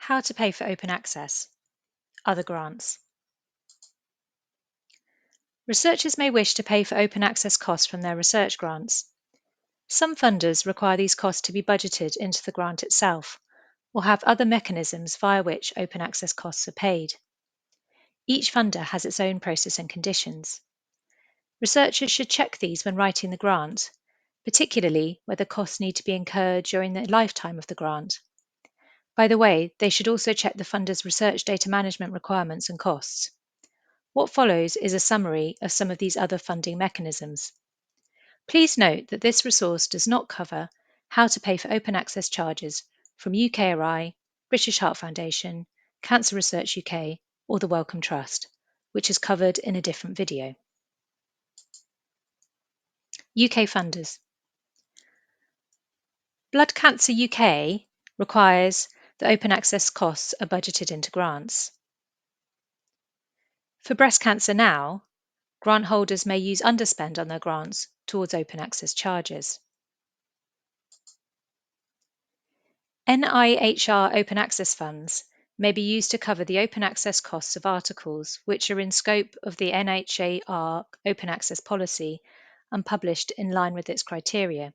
How to pay for open access. Other grants. Researchers may wish to pay for open access costs from their research grants. Some funders require these costs to be budgeted into the grant itself, or have other mechanisms via which open access costs are paid. Each funder has its own process and conditions. Researchers should check these when writing the grant, particularly whether costs need to be incurred during the lifetime of the grant. By the way, they should also check the funder's research data management requirements and costs. What follows is a summary of some of these other funding mechanisms. Please note that this resource does not cover how to pay for open access charges from UKRI, British Heart Foundation, Cancer Research UK, or the Wellcome Trust, which is covered in a different video. UK funders. Blood Cancer UK requires that open access costs are budgeted into grants. For Breast Cancer Now, grant holders may use underspend on their grants towards open access charges. NIHR open access funds may be used to cover the open access costs of articles which are in scope of the NIHR open access policy and published in line with its criteria.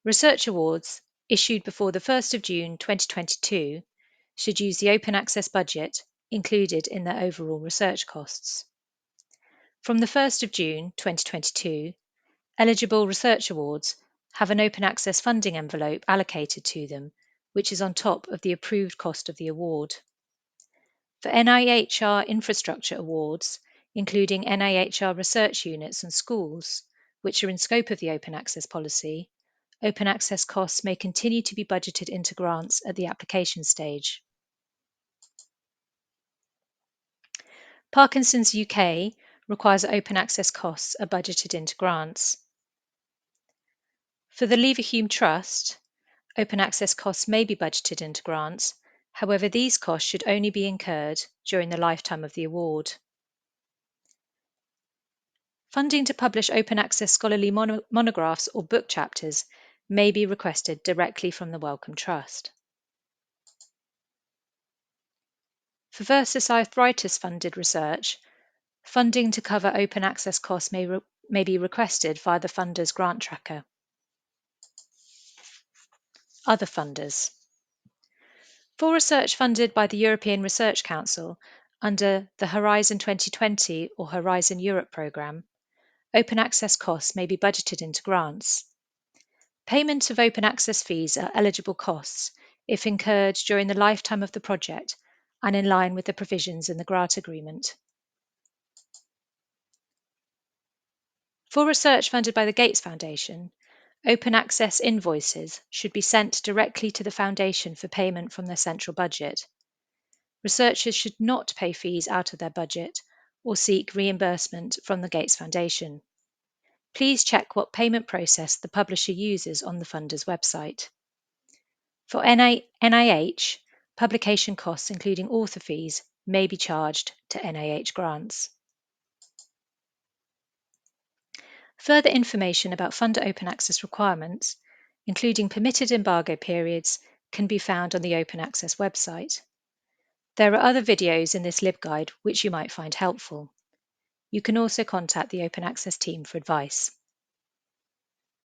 Research awards issued before the 1st of June 2022 should use the open access budget included in their overall research costs. From the 1st of June 2022, eligible research awards have an open access funding envelope allocated to them, which is on top of the approved cost of the award. For NIHR infrastructure awards, including NIHR research units and schools, which are in scope of the open access policy, open access costs may continue to be budgeted into grants at the application stage. Parkinson's UK requires that open access costs are budgeted into grants. For the Leverhulme Trust, open access costs may be budgeted into grants. However, these costs should only be incurred during the lifetime of the award. Funding to publish open access scholarly monographs or book chapters may be requested directly from the Wellcome Trust. For versus arthritis funded research, funding to cover open access costs may be requested via the funder's grant tracker. Other funders. For research funded by the European Research Council under the Horizon 2020 or Horizon Europe programme, open access costs may be budgeted into grants. Payment of open access fees are eligible costs if incurred during the lifetime of the project and in line with the provisions in the grant agreement. For research funded by the Gates Foundation, open access invoices should be sent directly to the Foundation for payment from their central budget. Researchers should not pay fees out of their budget or seek reimbursement from the Gates Foundation. Please check what payment process the publisher uses on the funder's website. For NIH, publication costs, including author fees, may be charged to NIH grants. Further information about funder open access requirements, including permitted embargo periods, can be found on the Open Access website. There are other videos in this LibGuide which you might find helpful. You can also contact the Open Access team for advice.